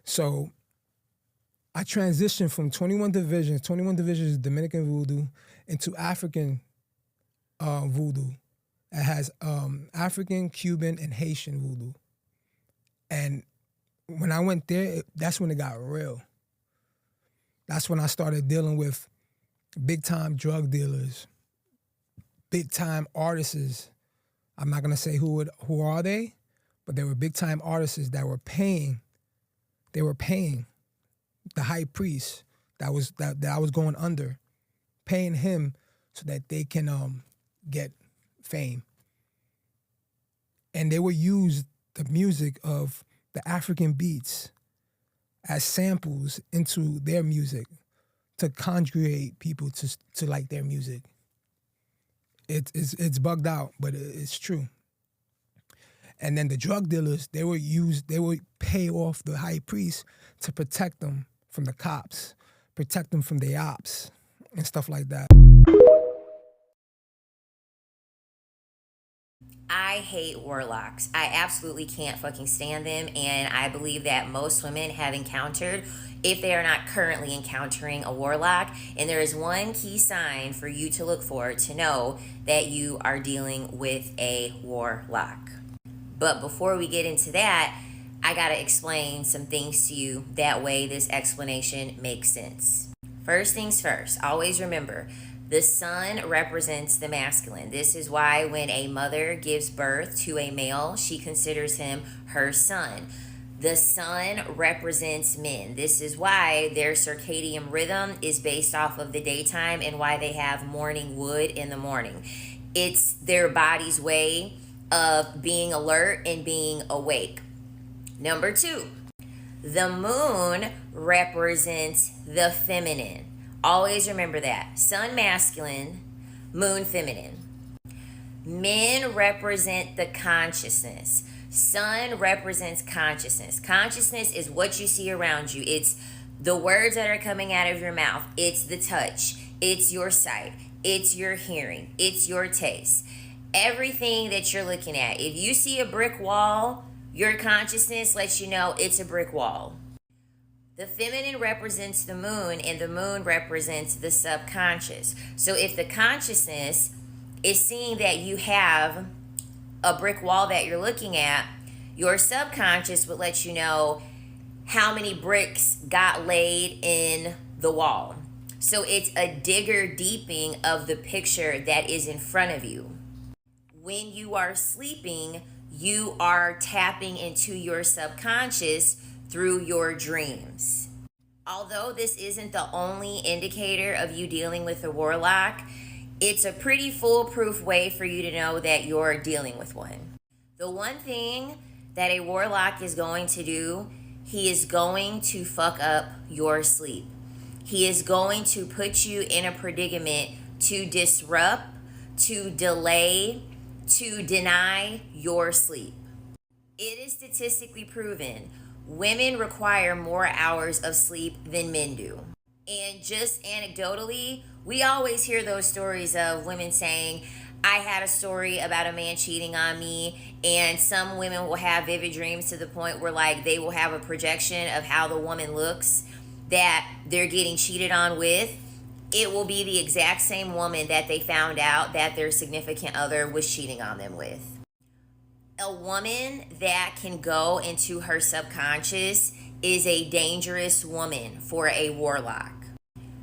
So I transitioned from 21 divisions is Dominican voodoo, into African voodoo. It has African, Cuban, and Haitian voodoo. And when I went there, that's when it got real. That's when I started dealing with big-time drug dealers, big-time artists. I'm not gonna say who are they, but they were big-time artists that were paying. They were paying the high priest that I was going under, paying him so that they can get fame. And they would use the music of the African beats as samples into their music to conjugate people to like their music. It's bugged out, but it's true. And then the drug dealers, they would pay off the high priest to protect them from the cops, protect them from the ops and stuff like that. I hate warlocks. I absolutely can't fucking stand them, and I believe that most women have encountered, if they are not currently encountering, a warlock. And there is one key sign for you to look for to know that you are dealing with a warlock. But before we get into that, I gotta explain some things to you. That way this explanation makes sense. First things first, always remember, the sun represents the masculine. This is why when a mother gives birth to a male, she considers him her son. The sun represents men. This is why their circadian rhythm is based off of the daytime and why they have morning wood in the morning. It's their body's way of being alert and being awake. Number 2, the moon represents the feminine. Always remember that. Sun masculine, moon feminine. Men represent the consciousness. Sun represents consciousness. Consciousness is what you see around you. It's the words that are coming out of your mouth. It's the touch. It's your sight. It's your hearing. It's your taste. Everything that you're looking at. If you see a brick wall, your consciousness lets you know it's a brick wall. The feminine represents the moon, and the moon represents the subconscious. So if the consciousness is seeing that you have a brick wall that you're looking at, your subconscious would let you know how many bricks got laid in the wall. So it's a digger deeping of the picture that is in front of you. When you are sleeping, you are tapping into your subconscious through your dreams. Although this isn't the only indicator of you dealing with a warlock, it's a pretty foolproof way for you to know that you're dealing with one. The one thing that a warlock is going to do, he is going to fuck up your sleep. He is going to put you in a predicament to disrupt, to delay, to deny your sleep. It is statistically proven women require more hours of sleep than men do. And just anecdotally, we always hear those stories of women saying, I had a story about a man cheating on me, and some women will have vivid dreams to the point where like they will have a projection of how the woman looks that they're getting cheated on with. It will be the exact same woman that they found out that their significant other was cheating on them with. A woman that can go into her subconscious is a dangerous woman for a warlock.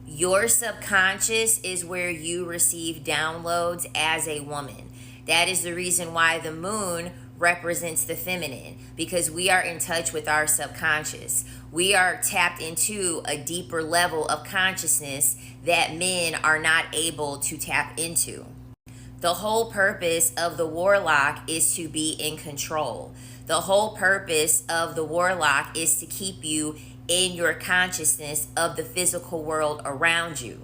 Your subconscious is where you receive downloads as a woman. That is the reason why the moon represents the feminine, because we are in touch with our subconscious. We are tapped into a deeper level of consciousness that men are not able to tap into. The whole purpose of the warlock is to be in control. The whole purpose of the warlock is to keep you in your consciousness of the physical world around you.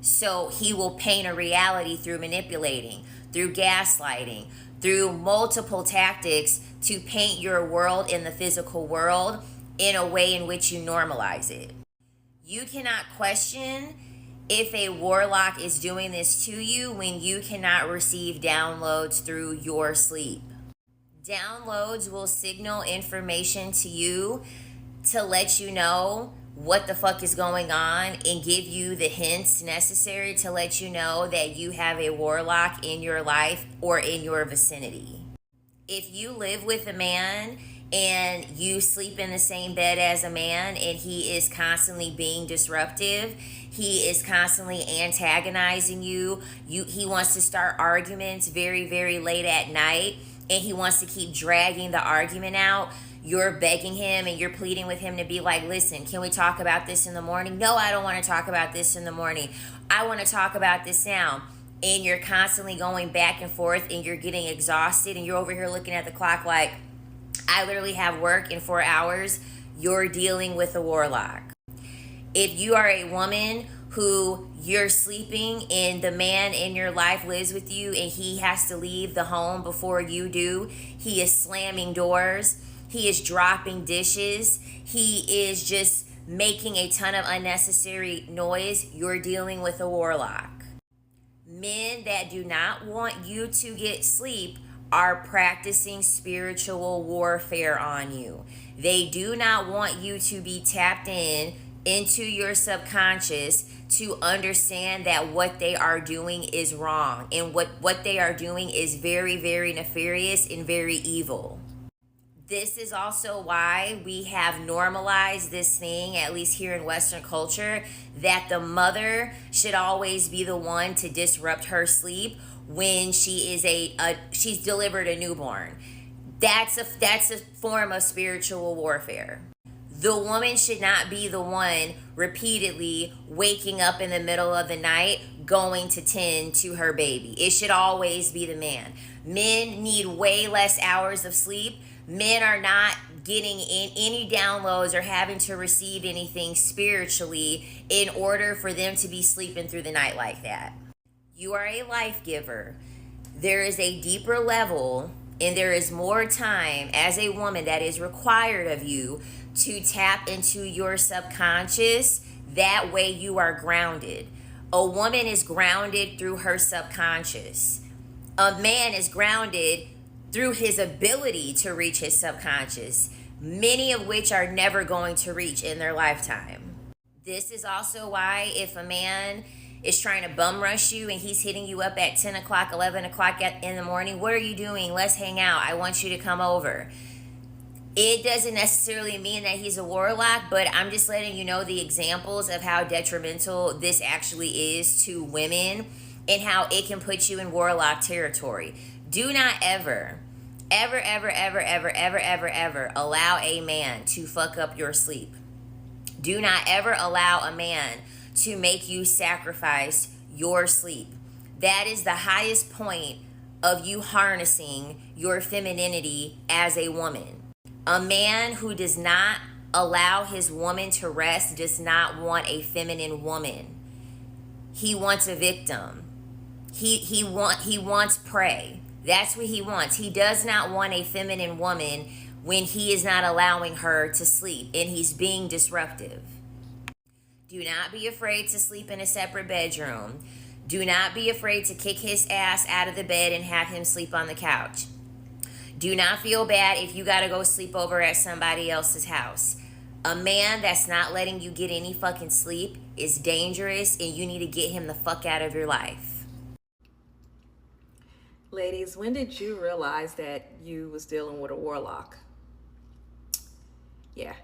So he will paint a reality through manipulating, through gaslighting, through multiple tactics to paint your world in the physical world in a way in which you normalize it. You cannot question if a warlock is doing this to you when you cannot receive downloads through your sleep. Downloads will signal information to you to let you know what the fuck is going on and give you the hints necessary to let you know that you have a warlock in your life or in your vicinity. If you live with a man and you sleep in the same bed as a man and he is constantly being disruptive, he is constantly antagonizing you, he wants to start arguments very, very late at night, and he wants to keep dragging the argument out, you're begging him and you're pleading with him to be like, listen, can we talk about this in the morning? No, I don't want to talk about this in the morning. I want to talk about this now. And you're constantly going back and forth and you're getting exhausted and you're over here looking at the clock like, I literally have work in 4 hours. You're dealing with a warlock. If you are a woman who you're sleeping and the man in your life lives with you and he has to leave the home before you do, he is slamming doors, he is dropping dishes, he is just making a ton of unnecessary noise, you're dealing with a warlock. Men that do not want you to get sleep are practicing spiritual warfare on you. They do not want you to be tapped into your subconscious to understand that what they are doing is wrong and what they are doing is very, very nefarious and very evil. This is also why we have normalized this thing, at least here in Western culture, that the mother should always be the one to disrupt her sleep when she is she's delivered a newborn. That's a form of spiritual warfare. The woman should not be the one repeatedly waking up in the middle of the night going to tend to her baby. It should always be the man. Men need way less hours of sleep. Men are not getting in any downloads or having to receive anything spiritually in order for them to be sleeping through the night like that. You are a life giver. There is a deeper level and there is more time as a woman that is required of you to tap into your subconscious. That way you are grounded. A woman is grounded through her subconscious. A man is grounded through his ability to reach his subconscious, many of which are never going to reach in their lifetime. This is also why if a man is trying to bum rush you and he's hitting you up at 10 o'clock, 11 o'clock in the morning, what are you doing? Let's hang out. I want you to come over. It doesn't necessarily mean that he's a warlock, but I'm just letting you know the examples of how detrimental this actually is to women and how it can put you in warlock territory. Do not ever allow a man to fuck up your sleep. Do not ever allow a man to make you sacrifice your sleep. That is the highest point of you harnessing your femininity as a woman. A man who does not allow his woman to rest does not want a feminine woman. He wants a victim. He wants prey. That's what he wants. He does not want a feminine woman when he is not allowing her to sleep and he's being disruptive. Do not be afraid to sleep in a separate bedroom. Do not be afraid to kick his ass out of the bed and have him sleep on the couch. Do not feel bad if you gotta go sleep over at somebody else's house. A man that's not letting you get any fucking sleep is dangerous and you need to get him the fuck out of your life. Ladies, when did you realize that you was dealing with a warlock? Yeah,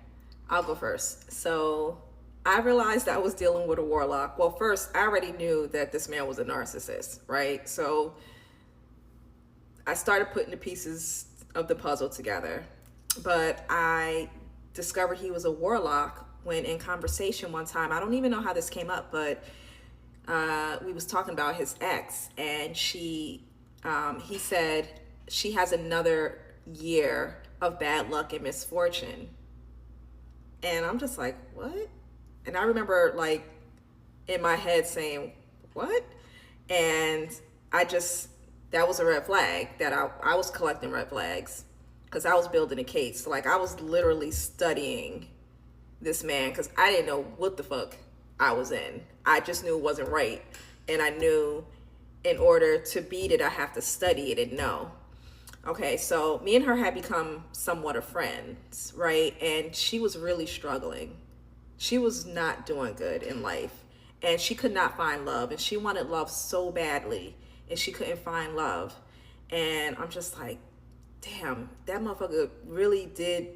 I'll go first. So I realized I was dealing with a warlock. Well, first, I already knew that this man was a narcissist, right? So I started putting the pieces of the puzzle together. But I discovered he was a warlock when in conversation one time, I don't even know how this came up, but we was talking about his ex, and he said she has another year of bad luck and misfortune. And I'm just like, what? And I remember like in my head saying, what? And that was a red flag that I was collecting red flags because I was building a case. Like I was literally studying this man because I didn't know what the fuck I was in. I just knew it wasn't right. And I knew in order to beat it, I have to study it and know. Okay, so me and her had become somewhat of friends, right? And she was really struggling. She was not doing good in life. And she could not find love. And she wanted love so badly. And she couldn't find love. And I'm just like, damn, that motherfucker really did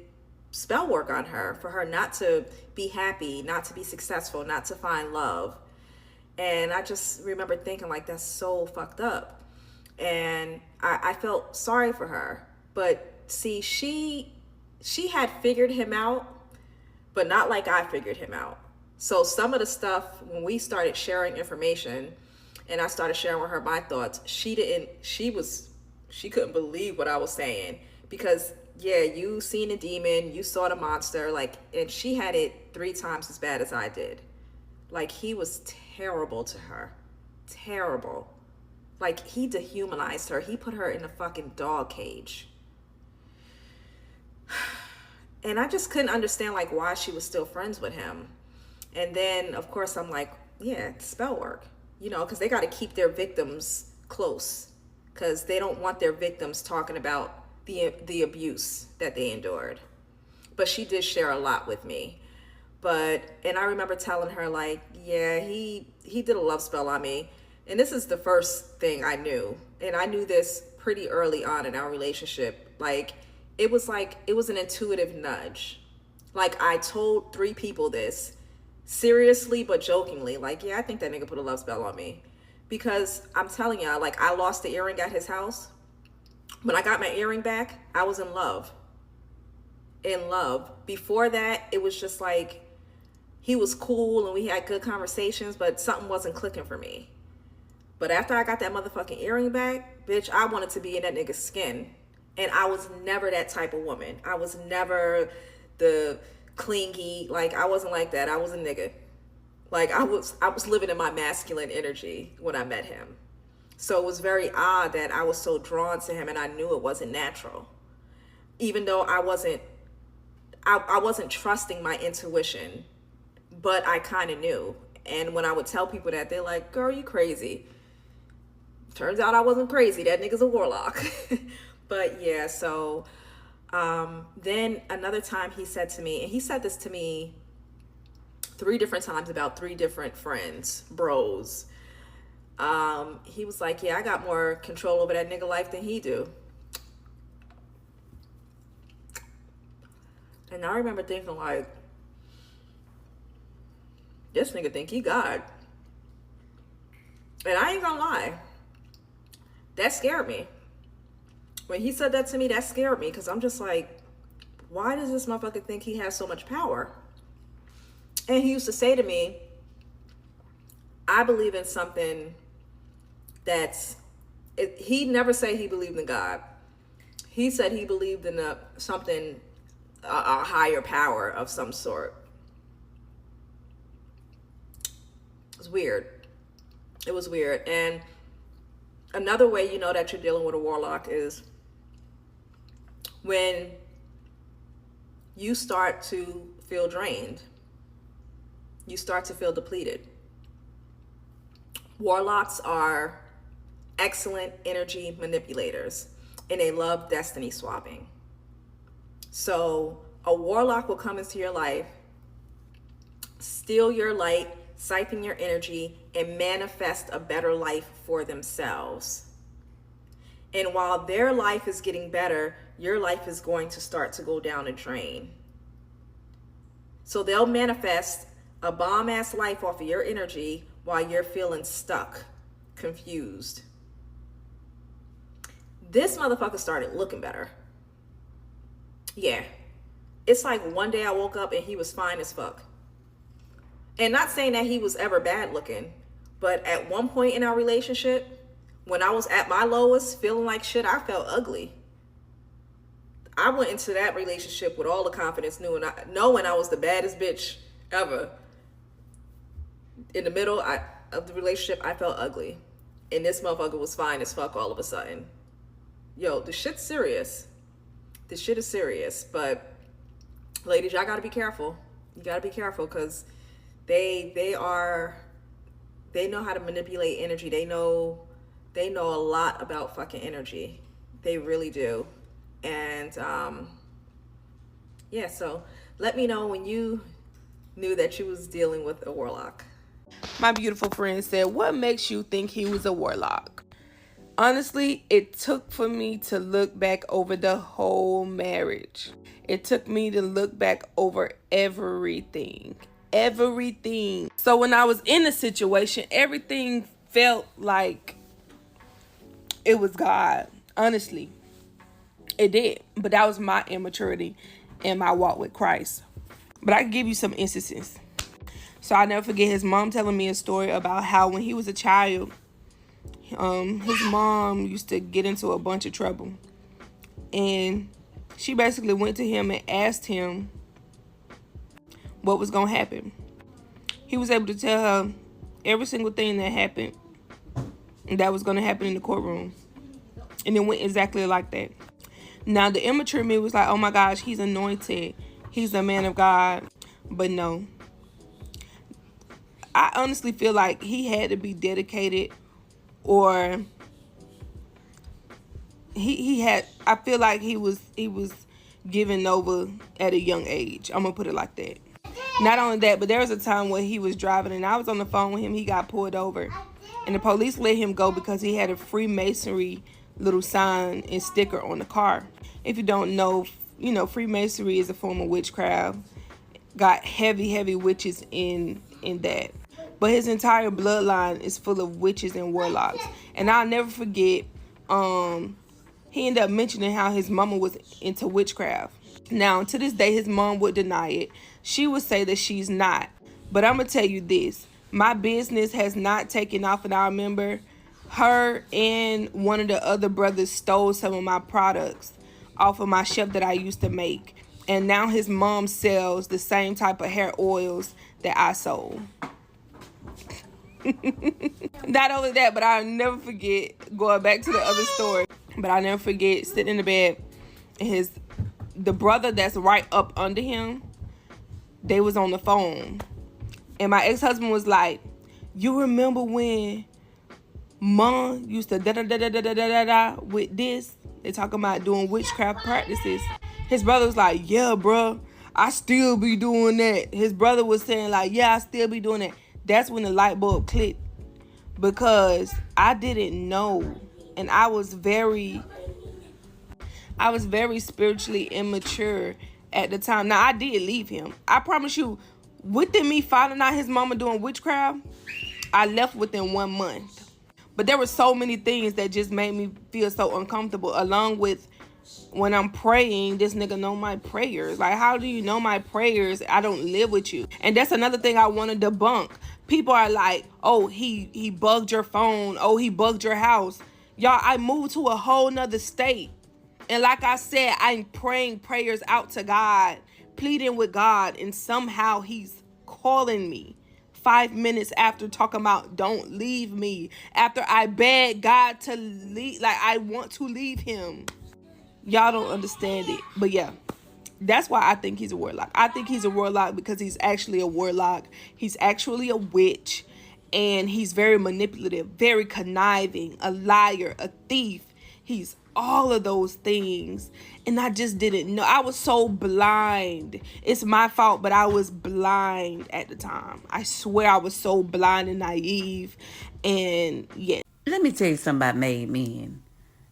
spell work on her, for her not to be happy, not to be successful, not to find love. And I just remember thinking, like, that's so fucked up. And I felt sorry for her. But see, she had figured him out, but not like I figured him out. So some of the stuff, when we started sharing information and I started sharing with her my thoughts, she couldn't believe what I was saying, because yeah, you seen a demon, you saw the monster, like, and she had it 3 times as bad as I did. Like, he was terrible to her. Terrible. Like, he dehumanized her. He put her in a fucking dog cage. And I just couldn't understand, like, why she was still friends with him. And then, of course, I'm like, yeah, spell work. You know, because they got to keep their victims close, because they don't want their victims talking about the abuse that they endured. But she did share a lot with me. And I remember telling her, like, yeah, he did a love spell on me. And this is the first thing I knew. And I knew this pretty early on in our relationship. Like, it was an intuitive nudge. Like, I told 3 people this, seriously but jokingly. Like, yeah, I think that nigga put a love spell on me. Because I'm telling y'all, like, I lost the earring at his house. When I got my earring back, I was in love. In love. Before that, it was just like, he was cool and we had good conversations, but something wasn't clicking for me. But after I got that motherfucking earring back, bitch, I wanted to be in that nigga's skin. And I was never that type of woman. I was never the clingy, like, I wasn't like that. I was a nigga. Like, I was living in my masculine energy when I met him. So it was very odd that I was so drawn to him, and I knew it wasn't natural. Even though I wasn't trusting my intuition, but I kind of knew. And when I would tell people that, they're like, girl, you crazy. Turns out I wasn't crazy. That nigga's a warlock. But yeah, so then another time he said to me, and he said this to me 3 different times about 3 different friends, bros. He was like, yeah, I got more control over that nigga life than he do. And I remember thinking, like, this nigga think he God. And I ain't gonna lie, that scared me. When he said that to me, that scared me, because I'm just like, why does this motherfucker think he has so much power? And he used to say to me, I believe in something he never said he believed in God. He said he believed in a higher power of some sort. It was weird. It was weird. And another way you know that you're dealing with a warlock is when you start to feel drained. You start to feel depleted. Warlocks are excellent energy manipulators, and they love destiny swapping. So a warlock will come into your life, steal your light, siphon your energy, and manifest a better life for themselves. And while their life is getting better, your life is going to start to go down a drain. So they'll manifest a bomb-ass life off of your energy while you're feeling stuck, confused. This motherfucker started looking better. Yeah. It's like one day I woke up and he was fine as fuck. And not saying that he was ever bad looking, but at one point in our relationship, when I was at my lowest, feeling like shit, I felt ugly. I went into that relationship with all the confidence, knowing I was the baddest bitch ever. In the middle of the relationship, I felt ugly. And this motherfucker was fine as fuck all of a sudden. Yo, the shit's serious. This shit is serious. But ladies, y'all gotta be careful. You gotta be careful, because they know how to manipulate energy. They know a lot about fucking energy. They really do. And yeah, so let me know when you knew that you was dealing with a warlock. My beautiful friend said, what makes you think he was a warlock? Honestly, it took for me to look back over the whole marriage. It took me to look back over everything. Everything. So when I was in the situation, everything felt like it was God. Honestly, it did. But that was my immaturity in my walk with Christ. But I can give you some instances. So I'll never forget his mom telling me a story about how when he was a child, his mom used to get into a bunch of trouble. And she basically went to him and asked him what was going to happen. He was able to tell her every single thing that happened that was going to happen in the courtroom. And it went exactly like that. Now, the immature me was like, oh my gosh, he's anointed. He's a man of God. But no. I honestly feel like he had to be dedicated, or I feel like he was given over at a young age. I'm going to put it like that. Not only that, but there was a time where he was driving and I was on the phone with him. He got pulled over and the police let him go because he had a Freemasonry little sign and sticker on the car. If you don't know, Freemasonry is a form of witchcraft. Got heavy witches in that. But his entire bloodline is full of witches and warlocks. And I'll never forget, he ended up mentioning how his mama was into witchcraft. Now, to this day, his mom would deny it. She would say that she's not. But I'm going to tell you this. My business has not taken off, and I remember her and one of the other brothers stole some of my products off of my shelf that I used to make. And now his mom sells the same type of hair oils that I sold. Not only that, but I'll never forget, going back to the other story, but I'll never forget sitting in the bed and the brother that's right up under him, they was on the phone. And my ex-husband was like, you remember when Mom used to da-da-da-da-da-da-da with this? They talking about doing witchcraft practices. His brother was like, yeah, bro, I still be doing that. His brother was saying like, yeah, I still be doing that. That's when the light bulb clicked, because I didn't know, and I was very spiritually immature at the time. Now, I did leave him. I promise you, within me finding out his mama doing witchcraft, I left within 1 month. But there were so many things that just made me feel so uncomfortable, along with when I'm praying, this nigga know my prayers. Like, how do you know my prayers? I don't live with you. And that's another thing I want to debunk. People are like, oh, he bugged your phone. Oh, he bugged your house. Y'all, I moved to a whole nother state. And like I said, I'm praying prayers out to God, pleading with God. And somehow he's calling me 5 minutes after talking about don't leave me. After I begged God to leave, like I want to leave him. Y'all don't understand it. But yeah, that's why I think he's a warlock. I think he's a warlock because he's actually a warlock. He's actually a witch. And he's very manipulative, very conniving, a liar, a thief. He's all of those things. And I just didn't know. I was so blind. It's my fault, but I was blind at the time. I swear I was so blind and naive. And yeah. Let me tell you something about made men.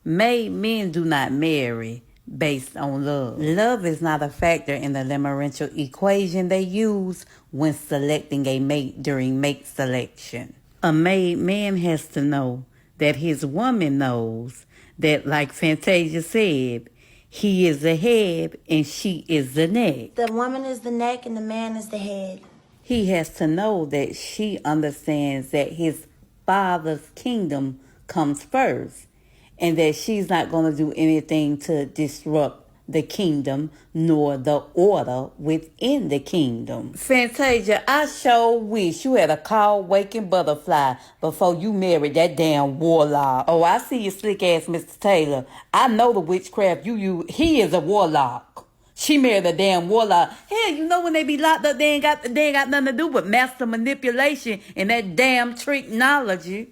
Made men do not marry based on love. Love is not a factor in the limerential equation they use when selecting a mate during mate selection. A made man has to know that his woman knows that, like Fantasia said, he is the head and she is the neck. The woman is the neck and the man is the head. He has to know that she understands that his father's kingdom comes first, and that she's not going to do anything to disrupt the kingdom nor the order within the kingdom. Fantasia, I sure wish you had a call waking butterfly before you married that damn warlock. Oh, I see you slick ass Mr. Taylor. I know the witchcraft you use. He is a warlock. She married a damn warlock. Hell, you know when they be locked up, they ain't got nothing to do but master manipulation and that damn tricknology.